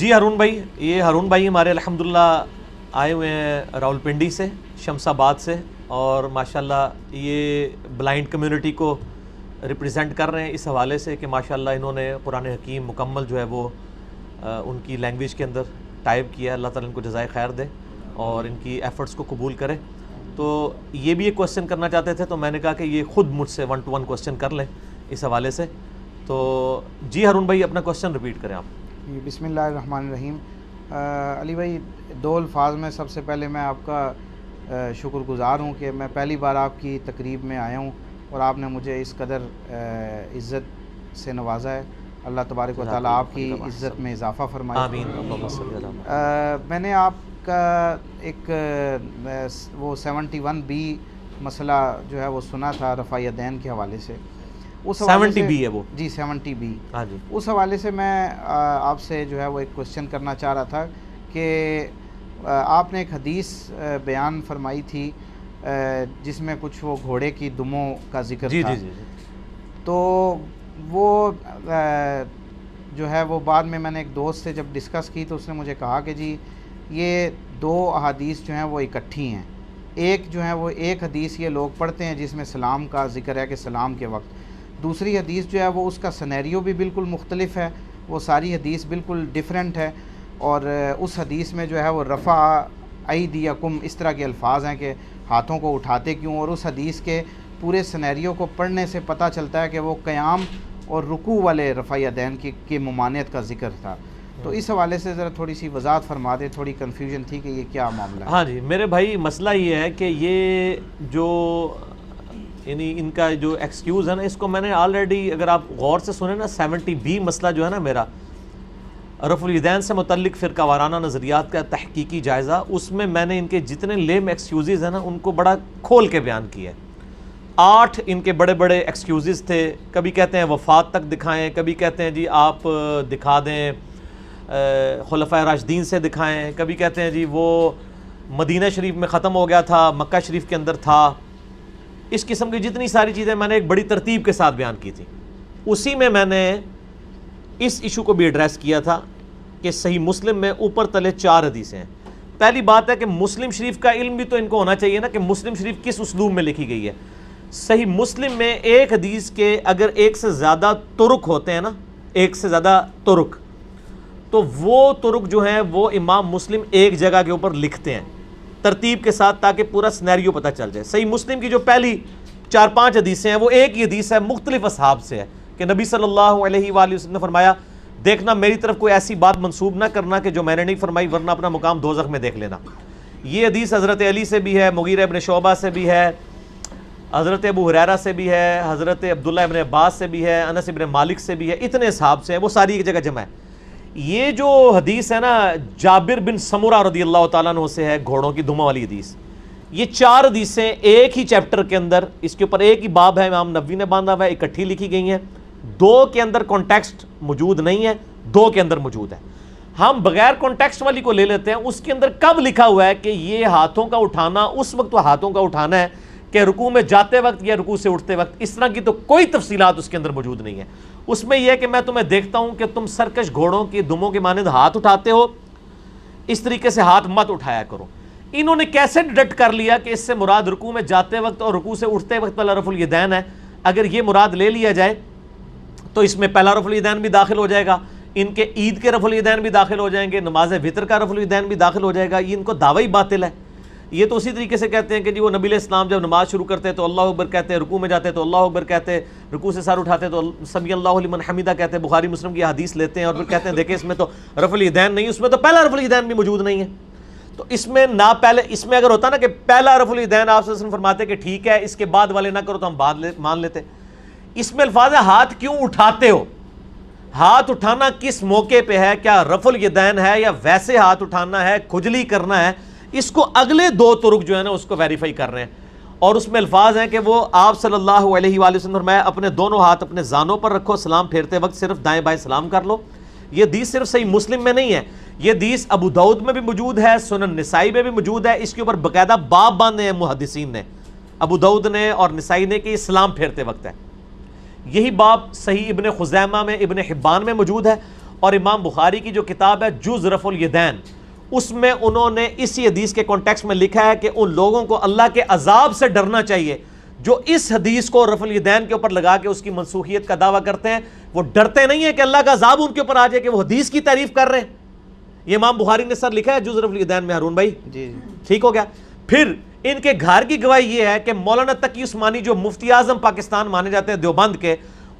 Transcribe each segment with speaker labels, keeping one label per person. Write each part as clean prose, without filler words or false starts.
Speaker 1: جی ہارون بھائی، یہ ہارون بھائی ہمارے الحمدللہ آئے ہوئے ہیں راولپنڈی سے، شمس آباد سے، اور ماشاءاللہ یہ بلائنڈ کمیونٹی کو ریپریزنٹ کر رہے ہیں اس حوالے سے کہ ماشاءاللہ انہوں نے قرآن حکیم مکمل جو ہے وہ ان کی لینگویج کے اندر ٹائپ کیا. اللہ تعالیٰ ان کو جزائے خیر دے اور ان کی ایفرٹس کو قبول کرے. تو یہ بھی ایک کوسچن کرنا چاہتے تھے، تو میں نے کہا کہ یہ خود مجھ سے 1 to 1 کوسچن کر لیں اس حوالے سے. تو جی ہارون بھائی اپنا کوسچن ریپیٹ کریں آپ.
Speaker 2: بسم اللہ الرحمن الرحیم. علی بھائی، 2 الفاظ میں سب سے پہلے میں آپ کا شکر گزار ہوں کہ میں پہلی بار آپ کی تقریب میں آیا ہوں اور آپ نے مجھے اس قدر عزت سے نوازا ہے. اللہ تبارک و تعالیٰ آپ کی عزت میں اضافہ فرمائے.
Speaker 1: آمین.
Speaker 2: میں نے آپ کا ایک وہ 71B مسئلہ جو ہے وہ سنا تھا رفع یدین کے حوالے سے. اس
Speaker 1: 70B ہے وہ؟
Speaker 2: جی 70B.
Speaker 1: ہاں جی.
Speaker 2: اس حوالے سے میں آپ سے جو ہے وہ ایک کوسچن کرنا چاہ رہا تھا کہ آپ نے ایک حدیث بیان فرمائی تھی جس میں کچھ وہ گھوڑے کی دموں کا ذکر تھا.
Speaker 1: جی.
Speaker 2: تو وہ جو ہے وہ بعد میں نے ایک دوست سے جب ڈسکس کی تو اس نے مجھے کہا کہ جی یہ 2 احادیث جو ہیں وہ اکٹھی ہیں. ایک جو ہے وہ ایک حدیث یہ لوگ پڑھتے ہیں جس میں سلام کا ذکر ہے کہ سلام کے وقت. دوسری حدیث جو ہے وہ اس کا سینیریو بھی بالکل مختلف ہے، وہ ساری حدیث بالکل ڈیفرنٹ ہے. اور اس حدیث میں جو ہے وہ رفع ایدیکم اس طرح کے الفاظ ہیں کہ ہاتھوں کو اٹھاتے کیوں. اور اس حدیث کے پورے سینیریو کو پڑھنے سے پتہ چلتا ہے کہ وہ قیام اور رکوع والے رفع یدین کی ممانعت کا ذکر تھا. تو اس حوالے سے ذرا تھوڑی سی وضاحت فرما دیں. تھوڑی کنفیوژن تھی کہ یہ کیا معاملہ ہے.
Speaker 1: ہاں جی میرے بھائی، مسئلہ یہ ہے کہ یہ جو یعنی ان کا جو ایکسکیوز ہے نا، اس کو میں نے آلریڈی اگر آپ غور سے سنیں نا، 70B مسئلہ جو ہے نا میرا رفع الیدین سے متعلق فرقہ وارانہ نظریات کا تحقیقی جائزہ، اس میں نے ان کے جتنے لیم ایکسکیوزز ہیں نا ان کو بڑا کھول کے بیان کیا ہے. 8 ان کے بڑے بڑے ایکسکیوزز تھے. کبھی کہتے ہیں وفات تک دکھائیں، کبھی کہتے ہیں جی آپ دکھا دیں خلفائے راشدین سے دکھائیں، کبھی کہتے ہیں جی وہ مدینہ شریف میں ختم ہو گیا تھا، مکہ شریف کے اندر تھا. اس قسم کی جتنی ساری چیزیں میں نے ایک بڑی ترتیب کے ساتھ بیان کی تھی. اسی میں نے اس ایشو کو بھی ایڈریس کیا تھا کہ صحیح مسلم میں اوپر تلے 4 حدیثیں ہیں. پہلی بات ہے کہ مسلم شریف کا علم بھی تو ان کو ہونا چاہیے نا کہ مسلم شریف کس اسلوب میں لکھی گئی ہے. صحیح مسلم میں ایک حدیث کے اگر ایک سے زیادہ طرق ہوتے ہیں نا، ایک سے زیادہ طرق، تو وہ طرق جو ہیں وہ امام مسلم ایک جگہ کے اوپر لکھتے ہیں ترتیب کے ساتھ تاکہ پورا سینیریو پتہ چل جائے. صحیح مسلم کی جو پہلی 4-5 حدیثیں ہیں وہ ایک ہی حدیث ہے، مختلف اصحاب سے ہے کہ نبی صلی اللہ علیہ وآلہ وسلم نے فرمایا دیکھنا میری طرف کوئی ایسی بات منسوب نہ کرنا کہ جو میں نے نہیں فرمائی ورنہ اپنا مقام دوزخ میں دیکھ لینا. یہ حدیث حضرت علی سے بھی ہے، مغیرہ ابن شعبہ سے بھی ہے، حضرت ابو ہریرہ سے بھی ہے، حضرت عبداللہ ابن عباس سے بھی ہے، انس ابن مالک سے بھی ہے. اتنے صحاب سے ہیں، وہ ساری ایک جگہ جمع ہے. یہ جو حدیث ہے نا جابر بن سمرہ رضی اللہ تعالیٰ عنہ سے ہے، گھوڑوں کی دموں والی حدیث، یہ 4 حدیثیں ایک ہی چیپٹر کے اندر، اس کے اوپر ایک ہی باب ہے، امام نبوی نے باندھا ہوا ہے، اکٹھی لکھی گئی ہیں. 2 کے اندر کانٹیکسٹ موجود نہیں ہے، 2 کے اندر موجود ہے. ہم بغیر کانٹیکسٹ والی کو لے لیتے ہیں. اس کے اندر کب لکھا ہوا ہے کہ یہ ہاتھوں کا اٹھانا اس وقت ہاتھوں کا اٹھانا ہے کہ رکوع میں جاتے وقت یا رکوع سے اٹھتے وقت؟ اس طرح کی تو کوئی تفصیلات اس کے اندر موجود نہیں ہے. اس میں یہ ہے کہ میں تمہیں دیکھتا ہوں کہ تم سرکش گھوڑوں کی دموں کے مانند ہاتھ اٹھاتے ہو، اس طریقے سے ہاتھ مت اٹھایا کرو. انہوں نے کیسے ڈیڈکٹ کر لیا کہ اس سے مراد رکوع میں جاتے وقت اور رکوع سے اٹھتے وقت والا رفع الیدین ہے؟ اگر یہ مراد لے لیا جائے تو اس میں پہلا رفع الیدین بھی داخل ہو جائے گا، ان کے عید کے رفع الیدین بھی داخل ہو جائیں گے، نماز وطر کا رفع الیدین بھی داخل ہو جائے گا. یہ ان کو دعوی باطل ہے. یہ تو اسی طریقے سے کہتے ہیں کہ جی وہ نبی علیہ السلام جب نماز شروع کرتے تو اللہ اکبر کہتے، رکوع میں جاتے تو اللہ اکبر کہتے، رکوع سے سر اٹھاتے تو سمی اللہ لمن حمیدہ کہتے. بخاری مسلم کی حدیث لیتے ہیں اور پھر کہتے ہیں دیکھیں اس میں تو رفع الیدین نہیں، اس میں تو پہلا رفع الیدین بھی موجود نہیں ہے. تو اس میں نہ پہلے، اس میں اگر ہوتا نا کہ پہلا رفع الیدین آپ صلی اللہ علیہ وسلم فرماتے کہ ٹھیک ہے اس کے بعد والے نہ کرو تو ہم بعد مان لیتے. اس میں الفاظ ہے ہاتھ کیوں اٹھاتے ہو. ہاتھ اٹھانا کس موقع پہ ہے؟ کیا رفع الیدین ہے یا ویسے ہاتھ اٹھانا ہے، کھجلی کرنا ہے؟ اس کو اگلے 2 طرق جو ہے نا اس کو ویریفائی کر رہے ہیں. اور اس میں الفاظ ہیں کہ وہ آپ صلی اللہ علیہ وآلہ وسلم فرمایا اپنے دونوں ہاتھ اپنے زانوں پر رکھو، سلام پھیرتے وقت صرف دائیں بائیں سلام کر لو. یہ حدیث صرف صحیح مسلم میں نہیں ہے، یہ حدیث ابو داؤد میں بھی موجود ہے، سنن نسائی میں بھی موجود ہے. اس کے اوپر باقاعدہ باب باندھے ہیں محدثین نے، ابو داؤد نے اور نسائی نے، کہ یہ سلام پھیرتے وقت ہے. یہی باب صحیح ابن خزیمہ میں، ابن حبان میں موجود ہے. اور امام بخاری کی جو کتاب ہے جز رفع الیدین، اس میں انہوں نے اسی حدیث کے کانٹیکسٹ میں لکھا ہے کہ ان لوگوں کو اللہ کے عذاب سے ڈرنا چاہیے جو اس حدیث کو رفع الیدین کے اوپر لگا کے اس کی منسوخیت کا دعویٰ کرتے ہیں. وہ ڈرتے نہیں ہیں کہ اللہ کا عذاب ان کے اوپر آ جائے کہ وہ حدیث کی تعریف کر رہے ہیں. یہ امام بخاری نے سر لکھا ہے جز رفع الیدین میں. ہارون بھائی
Speaker 2: جی
Speaker 1: ٹھیک ہو گیا. پھر ان کے گھر کی گواہی یہ ہے کہ مولانا تقی عثمانی جو مفتی اعظم پاکستان مانے جاتے ہیں دیوبند کے،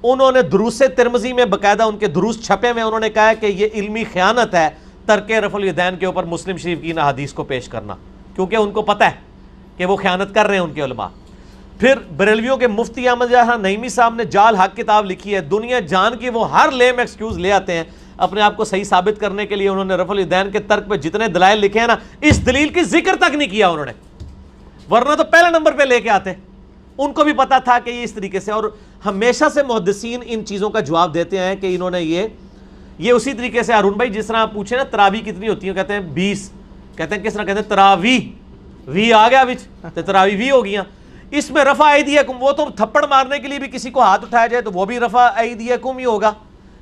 Speaker 1: انہوں نے دروس ترمذی میں باقاعدہ ان کے دروس چھپے میں انہوں نے کہا ہے کہ یہ علمی خیانت ہے ترک رفع الیدین کے اوپر مسلم شریف کی ان حدیث کو پیش کرنا، کیونکہ ان کو پتہ ہے کہ وہ خیانت کر رہے ہیں ان کے علماء. پھر بریلویوں کے مفتی احمد جہاں نعیمی صاحب نے جال حق کتاب لکھی ہے. دنیا جان کی وہ ہر لیم ایکسکیوز لے آتے ہیں اپنے آپ کو صحیح ثابت کرنے کے لیے. انہوں نے رفع الیدین کے ترک پہ جتنے دلائل لکھے ہیں نا، اس دلیل کی ذکر تک نہیں کیا انہوں نے، ورنہ تو پہلے نمبر پہ لے کے آتے. ان کو بھی پتا تھا کہ یہ اس طریقے سے، اور ہمیشہ سے محدثین ان چیزوں کا جواب دیتے ہیں کہ انہوں نے یہ اسی طریقے سے. ہارون بھائی جس طرح آپ پوچھیں نا تراویح کتنی ہوتی ہیں، کہتے ہیں 20، کہتے ہیں کس طرح، کہتے ہیں تراویح، وی آ گیا بچ تو تراویح وی ہو گیا. اس میں رفع ایدیکم، وہ تو تھپڑ مارنے کے لیے بھی کسی کو ہاتھ اٹھایا جائے تو وہ بھی رفع ایدیکم ہی ہوگا.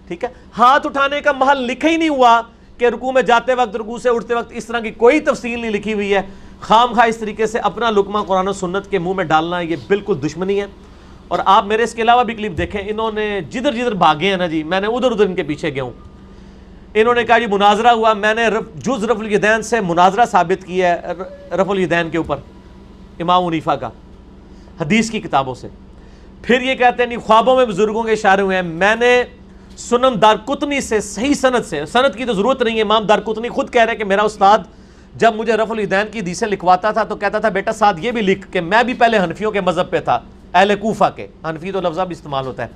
Speaker 1: ٹھیک ہے، ہاتھ اٹھانے کا محل لکھا ہی نہیں ہوا کہ رکوع میں جاتے وقت، رکوع سے اٹھتے وقت، اس طرح کی کوئی تفصیل نہیں لکھی ہوئی ہے. خام خواہ اس طریقے سے اپنا لقمہ قرآن و سنت کے منہ میں ڈالنا یہ بالکل دشمنی ہے. اور آپ میرے اس کے علاوہ بھی کلپ دیکھیں، انہوں نے جدھر جدھر بھاگے ہیں نا جی، میں نے ادھر ادھر ان کے پیچھے گیا ہوں. انہوں نے کہا جی مناظرہ ہوا، میں نے جز رفع الیدین سے مناظرہ ثابت کیا ہے رفع الیدین کے اوپر امام حنیفہ کا حدیث کی کتابوں سے. پھر یہ کہتے ہیں نہیں خوابوں میں بزرگوں کے اشارے ہوئے ہیں. میں نے سنن دارقطنی سے صحیح سند سے، سند کی تو ضرورت نہیں ہے، امام دارقطنی خود کہہ رہے ہیں کہ میرا استاد جب مجھے رفع الیدین کی حدیثیں لکھواتا تھا تو کہتا تھا بیٹا ساتھ یہ بھی لکھ کہ میں بھی پہلے حنفیوں کے مذہب پہ تھا، اہل کوفہ کے. حنفی تو لفظہ بھی استعمال ہوتا ہے.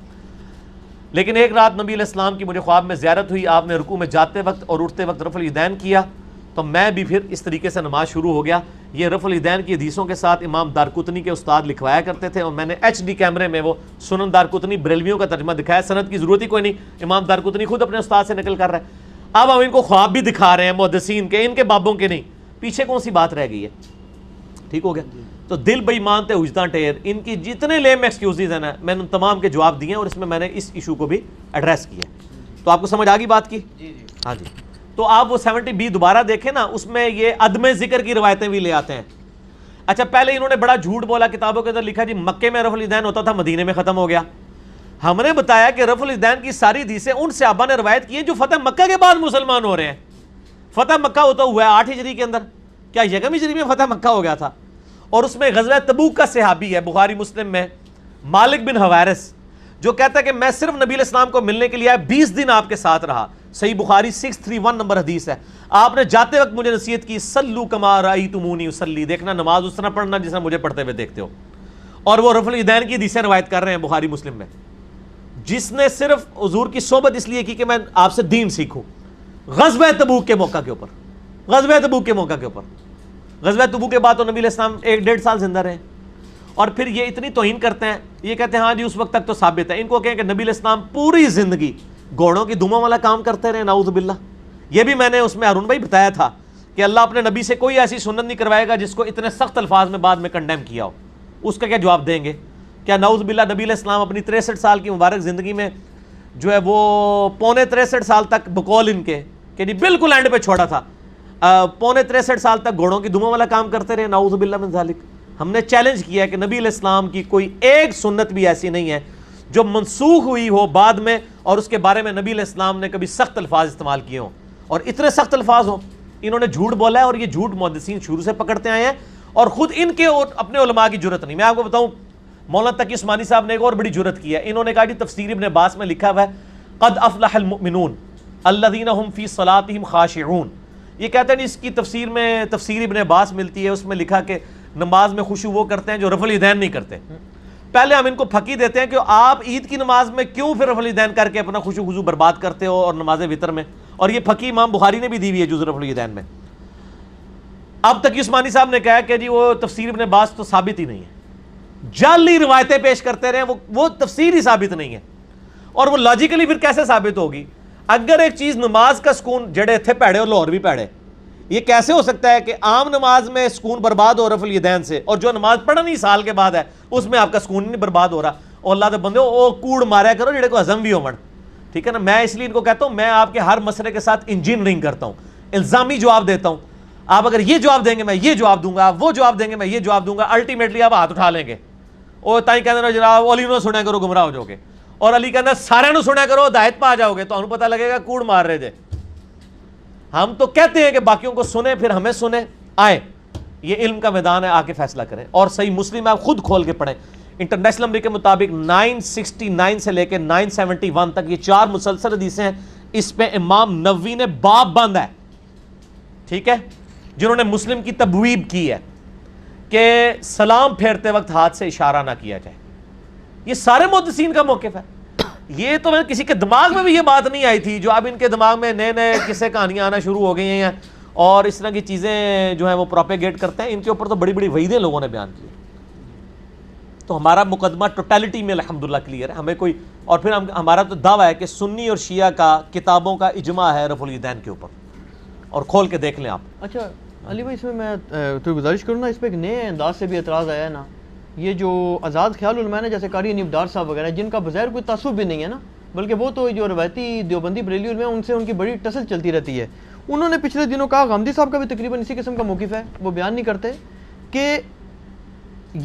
Speaker 1: لیکن ایک رات نبی علیہ السلام کی مجھے خواب میں زیارت ہوئی، آپ نے رکوع میں جاتے وقت اور اٹھتے وقت رفع الیدین کیا، تو میں بھی پھر اس طریقے سے نماز شروع ہو گیا. یہ رفع الیدین کی حدیثوں کے ساتھ امام دارقطنی کے استاد لکھوایا کرتے تھے، اور میں نے ایچ ڈی کیمرے میں وہ سنن دارقطنی بریلویوں کا ترجمہ دکھایا. سند کی ضرورت ہی کوئی نہیں، امام دارقطنی خود اپنے استاد سے نقل کر رہا ہے. اب ہم ان کو خواب بھی دکھا رہے ہیں محدثین کے، ان کے بابوں کے نہیں. پیچھے کون سی بات رہ گئی ہے؟ ٹھیک ہو گیا. تو دل بے ایمان تے وجدان ٹھیر، ان کی جتنے لیم ایکسکیوزز ہیں نا میں نے ان تمام کے جواب دیے ہیں، اور اس میں نے اس ایشو کو بھی ایڈریس کیا. تو آپ کو سمجھ آ گئی بات کی؟ ہاں جی. تو آپ وہ 70B دوبارہ دیکھیں نا، اس میں یہ عدم ذکر کی روایتیں بھی لے آتے ہیں. اچھا پہلے انہوں نے بڑا جھوٹ بولا، کتابوں کے اندر لکھا جی مکے میں رفع الیدین ہوتا تھا، مدینے میں ختم ہو گیا. ہم نے بتایا کہ رفع الیدین کی ساری حدیثیں ان صحابہ نے روایت کی ہیں جو فتح مکہ کے بعد مسلمان ہو رہے ہیں. فتح مکہ ہوتا ہوا ہے 8 ہجری کے اندر، کیا یکم ہجری میں فتح مکہ ہو گیا تھا؟ اور اس میں غزوہ تبوک کا صحابی ہے بخاری مسلم میں مالک بن حویرث، جو کہتا ہے کہ میں صرف نبی علیہ السلام کو ملنے کے لیے آیا، 20 دن آپ کے ساتھ رہا. صحیح بخاری 631 نمبر حدیث ہے. آپ نے جاتے وقت مجھے نصیحت کی، سلو کما رأیتمونی اصلی، دیکھنا نماز اس طرح پڑھنا جس طرح مجھے پڑھتے ہوئے دیکھتے ہو. اور وہ رفع الیدین کی حدیثیں روایت کر رہے ہیں بخاری مسلم میں، جس نے صرف حضور کی صحبت اس لیے کی کہ میں آپ سے دین سیکھوں. غزوہ تبوک کے موقع کے اوپر، غزوہ تبوک کے موقع کے اوپر، غزوہ تبوک کے بعد تو نبی علیہ السلام 1-1.5 سال زندہ رہے. اور پھر یہ اتنی توہین کرتے ہیں، یہ کہتے ہیں ہاں جی اس وقت تک تو ثابت ہے. ان کو کہیں کہ نبی علیہ السلام پوری زندگی گھوڑوں کی دموں والا کام کرتے رہے، نعوذ باللہ. یہ بھی میں نے اس میں ہارون بھائی بتایا تھا کہ اللہ اپنے نبی سے کوئی ایسی سنت نہیں کروائے گا جس کو اتنے سخت الفاظ میں بعد میں کنڈیم کیا ہو. اس کا کیا جواب دیں گے؟ کیا نعوذ باللہ نبی علیہ السلام اپنی 63 سال کی مبارک زندگی میں جو ہے وہ 63.25 سال تک بقول ان کے کہ جی بالکل اینڈ پہ چھوڑا تھا، 63.25 سال تک گھوڑوں کی دموں والا کام کرتے رہے؟ نعوذ باللہ من ذالک. ہم نے چیلنج کیا ہے کہ نبی علیہ السلام کی کوئی ایک سنت بھی ایسی نہیں ہے جو منسوخ ہوئی ہو بعد میں اور اس کے بارے میں نبی علیہ السلام نے کبھی سخت الفاظ استعمال کیے ہوں، اور اتنے سخت الفاظ ہوں. انہوں نے جھوٹ بولا ہے، اور یہ جھوٹ محدثین شروع سے پکڑتے آئے ہیں، اور خود ان کے اور اپنے علماء کی جرت نہیں. میں آپ کو بتاؤں مولانا تقی عثمانی صاحب نے ایک اور بڑی جرت کی ہے. انہوں نے کہا جی تفسیر ابن عباس میں لکھا ہوا ہے قد افلح المؤمنون الذین هم فی صلاتهم خاشعون. یہ کہتے ہیں اس کی تفسیر میں تفسیر ابن عباس ملتی ہے، اس میں لکھا کہ نماز میں خشوع وہ کرتے ہیں جو رفع الیدین نہیں کرتے. پہلے ہم ان کو پھکی دیتے ہیں کہ آپ عید کی نماز میں کیوں پھر رفع الیدین کر کے اپنا خشوع خضوع برباد کرتے ہو اور نماز وتر میں، اور یہ پھکی امام بخاری نے بھی دی ہوئی ہے جز رفع الیدین میں. اب تقی عثمانی صاحب نے کہا کہ جی وہ تفسیر ابن عباس تو ثابت ہی نہیں ہے، جعلی روایتیں پیش کرتے رہے، وہ تفسیر ہی ثابت نہیں ہے. اور وہ لاجیکلی پھر کیسے ثابت ہوگی؟ اگر ایک چیز نماز کا سکون جڑے تھے پیڑے اور لاہور بھی پیڑے، یہ کیسے ہو سکتا ہے کہ عام نماز میں سکون برباد ہو رفع الیدین سے، اور جو نماز پڑھنی سال کے بعد ہے اس میں آپ کا سکون نہیں برباد ہو رہا؟ اور اللہ دے بندے او کوڑ ماریا کرو جڑے کو ہضم بھی ہون. ٹھیک ہے نا. میں اس لیے ان کو کہتا ہوں میں آپ کے ہر مسئلے کے ساتھ انجینئرنگ کرتا ہوں, الزامی جواب دیتا ہوں. آپ اگر یہ جواب دیں گے میں یہ جواب دوں گا, آپ وہ جواب دیں گے میں یہ جواب دوں گا, الٹیمیٹلی آپ ہاتھ اٹھا لیں گے. اور تائیں کہتے ہیں جناب علی نو سنیا کرو گمراہ ہو جاؤ گے, اور علی کہتا ہے سارے نو سنیا کرو ہدایت پہ آ جاؤ گے. تو ہمیں پتہ لگے گا کوڑ مار رہے تھے. ہم تو کہتے ہیں کہ باقیوں کو سنیں پھر ہمیں سنیں. آئے یہ علم کا میدان ہے, آ کے فیصلہ کریں. اور صحیح مسلم آپ خود کھول کے پڑھیں. انٹرنیشنل نمبر کے مطابق 969 سے لے کے 971 تک یہ 4 مسلسل حدیثیں ہیں. اس پہ امام نووی نے باب بند ہے, ٹھیک ہے, جنہوں نے مسلم کی تبویب کی ہے کہ سلام پھیرتے وقت ہاتھ سے اشارہ نہ کیا جائے. یہ سارے محدثین کا موقف ہے. یہ تو کسی کے دماغ میں بھی یہ بات نہیں آئی تھی. جو اب ان کے دماغ میں نئے نئے قصے کہانیاں آنا شروع ہو گئی ہیں اور اس طرح کی چیزیں جو ہیں وہ پروپیگیٹ کرتے ہیں, ان کے اوپر تو بڑی بڑی وعیدیں لوگوں نے بیان کی. تو ہمارا مقدمہ ٹوٹیلٹی میں الحمدللہ کلیئر ہے. ہمیں کوئی اور پھر ہمارا تو دعویٰ ہے کہ سنی اور شیعہ کا کتابوں کا اجماع ہے رفع الیدین کے اوپر, اور کھول کے دیکھ لیں آپ.
Speaker 3: اچھا علی بھائی, اس میں تو گزارش کروں نا, اس پہ ایک نئے انداز سے بھی اعتراض آیا ہے نا. یہ جو آزاد خیال علماء نے جیسے قاری انیب ڈار صاحب وغیرہ, جن کا بظاہر کوئی تعصب بھی نہیں ہے نا, بلکہ وہ تو جو روایتی دیوبندی بریلی علماء ان سے ان کی بڑی ٹسل چلتی رہتی ہے. انہوں نے پچھلے دنوں کہا, غامدی صاحب کا بھی تقریباً اسی قسم کا موقف ہے, وہ بیان نہیں کرتے کہ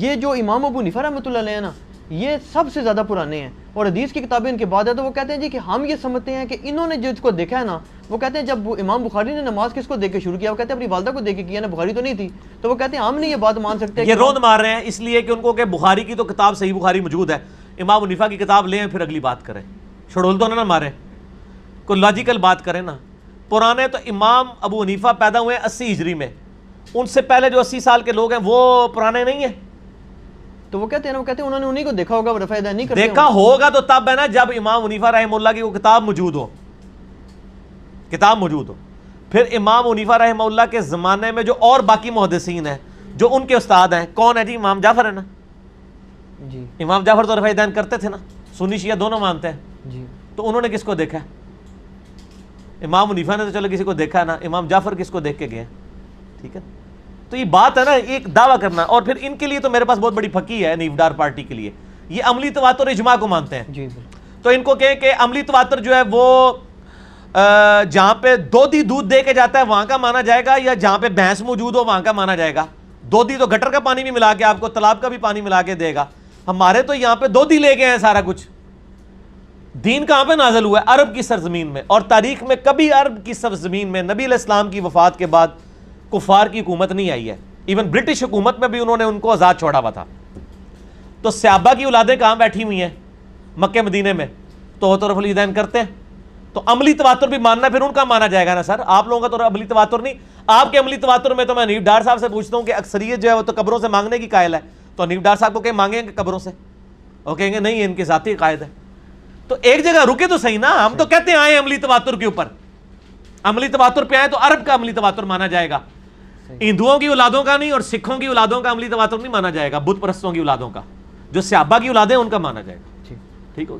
Speaker 3: یہ جو امام ابو حنیفہ رحمۃ اللہ علیہ ہیں نا, یہ سب سے زیادہ پرانے ہیں اور حدیث کی کتابیں ان کے بعد ہے. تو وہ کہتے ہیں جی کہ ہم یہ سمجھتے ہیں کہ انہوں نے جو اس کو دیکھا ہے نا, وہ کہتے ہیں جب امام بخاری نے نماز کس کو دیکھ کے شروع کیا, وہ کہتے ہیں اپنی والدہ کو دیکھ کے کیا نا, بخاری تو نہیں تھی. تو وہ کہتے ہیں ہم نہیں یہ بات مان سکتے.
Speaker 1: یہ روند مار رہے ہیں اس لیے کہ ان کو کہ بخاری کی تو کتاب صحیح بخاری موجود ہے, امام حنیفہ کی کتاب لیں پھر اگلی بات کریں. شڑول تو نہ ماریں, کوئی لاجیکل بات کریں نا. پرانے تو امام ابو حنیفہ پیدا ہوئے 80 ہجری میں, ان سے پہلے جو 80 سال کے لوگ ہیں وہ پرانے نہیں ہیں.
Speaker 3: تو وہ کہتے ہیں نا, وہ کہتے ہیں انہوں نے انہیں کو دیکھا ہوگا, وہ رفع الیدین نہیں کرتے.
Speaker 1: دیکھا ہوگا تو تب ہے نا جب امام حنیفہ رحمہ اللہ کی وہ کتاب موجود ہو, کتاب موجود ہو. پھر امام حنیفہ رحمہ اللہ کے زمانے میں جو اور باقی محدثین ہیں جو ان کے استاد ہیں, کون ہے جی؟ امام جعفر ہے نا.
Speaker 3: جی
Speaker 1: امام جعفر تو رفع الیدین کرتے تھے نا, سنی شیعہ دونوں مانتے ہیں.
Speaker 3: جی
Speaker 1: تو انہوں نے کس کو دیکھا ہے؟ امام حنیفہ نے تو چلو کسی کو دیکھا ہے نا, امام جعفر کس کو دیکھ کے گئے؟ ٹھیک ہے. تو یہ بات ہے نا, ایک دعویٰ کرنا. اور پھر ان کے لیے تو میرے پاس بہت بڑی پھکی ہے نیفڈار پارٹی کے لیے, یہ عملی تواتر اجماع کو مانتے ہیں.
Speaker 3: جی
Speaker 1: تو ان کو کہیں کہ عملی تواتر جو ہے وہ جہاں پہ دودھی دودھ دے کے جاتا ہے وہاں کا مانا جائے گا, یا جہاں پہ بھینس موجود ہو وہاں کا مانا جائے گا. دودھی تو گٹر کا پانی بھی ملا کے آپ کو, تالاب کا بھی پانی ملا کے دے گا. ہمارے تو یہاں پہ دودھی لے گئے ہیں سارا کچھ. دین کہاں پہ نازل ہوا ہے؟ عرب کی سرزمین میں. اور تاریخ میں کبھی عرب کی سرزمین میں نبی علیہ السلام کی وفات کے بعد کفار کی حکومت نہیں آئی ہے. ایون برٹش حکومت میں بھی انہوں نے ان کو آزاد چھوڑا ہوا تھا. تو صحابہ کی اولادیں کہاں بیٹھی ہوئی ہیں؟ مکہ مدینے میں. تو رفع الیدین کرتے ہیں. تو عملی تواتر بھی ماننا پھر ان کا مانا جائے گا نا سر. آپ لوگوں کا تو عملی تواتر نہیں. آپ کے عملی تواتر میں تو میں حنیف ڈار صاحب سے پوچھتا ہوں کہ اکثریت جو ہے وہ تو قبروں سے مانگنے کی قائل ہے. تو حنیف ڈار صاحب کو کہ مانگیں گے قبروں سے؟ وہ کہیں گے نہیں, ان کے ذاتی عقائد ہے. تو ایک جگہ رکے تو صحیح نا. ہم تو کہتے ہیں آئے عملی تواتر کے اوپر, عملی تواتر پہ آئے تو عرب کا عملی تواتر مانا جائے گا, ہندوؤں کی اولادوں کا نہیں, اور سکھوں کی اولادوں کا عملی تواتر نہیں مانا جائے گا, بت پرستوں کی اولادوں کا. جو صحابہ کی اولادیں ان کا مانا جائے گا. ٹھیک ہو گیا.